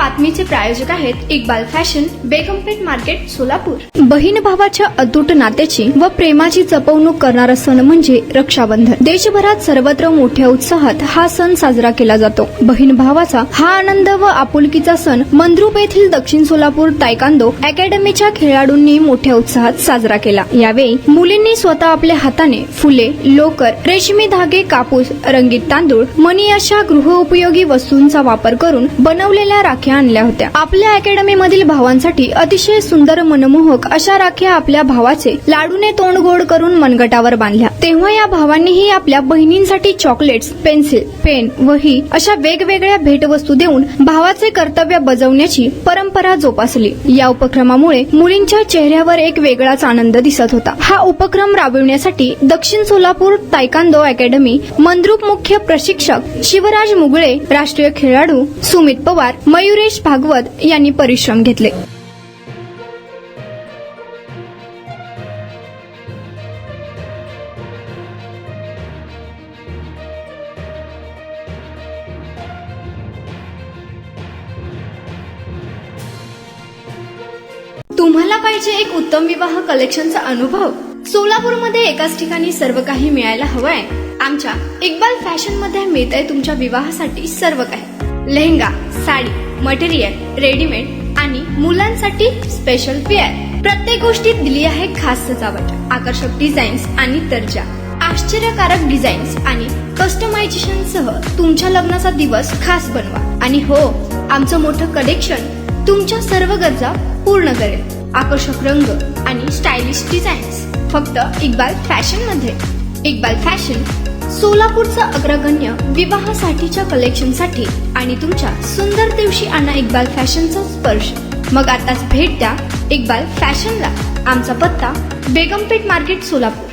बातमीचे प्रायोजक आहेत Iqbal fashion, बेगमपेठ market, Solapur. बहीण भावाच्या अतूट नात्याची व प्रेमाची जपवणूक करणारा सण म्हणजे रक्षाबंधन। देशभरात सर्वत्र मोठ्या उत्साहात हा सण साजरा केला जातो। बहीण भावाचा हा आनंद व आपुलकीचा सण मंद्रुप येथील दक्षिण सोलापूर तायकांदो अकॅडमीच्या खेळाडूंनी मोठ्या उत्साहात साजरा केला। यावेळी मुलींनी स्वतः आपल्या हाताने फुले, लोकर, रेशमी धागे, कापूस, रंगीत तांदूळ, मणी अशा गृहोपयोगी वस्तूंचा वापर करून बनवलेल्या राख्या आणल्या होत्या। आपल्या अकॅडमीमधील भावांसाठी अतिशय सुंदर मनमोहक अशा राख्या आपल्या भावाचे लाडूने तोंड गोड करून मनगटावर बांधल्या। तेव्हा या भावांनीही आपल्या बहिणींसाठी चॉकलेट्स, पेन्सिल, पेन, वही अशा वेगवेगळ्या भेटवस्तू देऊन भावाचे कर्तव्य बजावण्याची परंपरा जोपासली। या उपक्रमामुळे मुलींच्या चेहऱ्यावर एक वेगळाच आनंद दिसत होता। हा उपक्रम राबविण्यासाठी दक्षिण सोलापूर तायकांदो अकॅडमी मंद्रुप मुख्य प्रशिक्षक शिवराज मुगळे, राष्ट्रीय खेळाडू सुमित पवार, मयुरेश भागवत यांनी परिश्रम घेतले। तुम्हाला पाहिजे एक उत्तम विवाह कलेक्शनचा अनुभव? सोलापूरमध्ये एकाच ठिकाणी सर्व काही मिळायला हवंय? आमच्या इक्बाल फॅशन मध्ये मिळतंय तुमच्या विवाहासाठी सर्व काही। लेहंगा, साडी, मटेरियल, रेडीमेड आणि मुलांसाठी स्पेशल वेअर। प्रत्येक गोष्टीत दिली आहे खास सजावट, आकर्षक डिझाईन्स आणि दर्जा, आश्चर्यकारक डिझाईन्स आणि कस्टमायझेशन सह तुमच्या लग्नाचा दिवस खास बनवा। आणि हो, आमचं मोठं कलेक्शन तुमच्या सर्व गरजा पूर्ण करेल। आकर्षक रंग आणि स्टायलिश डिझाईन्स फक्त इक्बाल फॅशन मध्ये। इक्बाल फॅशन सोलापूरचा अग्रगण्य विवाहासाठीच्या कलेक्शनसाठी आणि तुमच्या सुंदर दिवशी आणा इक्बाल फॅशनचा स्पर्श। मग आताच भेट द्या इक्बाल फॅशनला। आमचा पत्ता बेगमपेठ मार्केट, सोलापूर।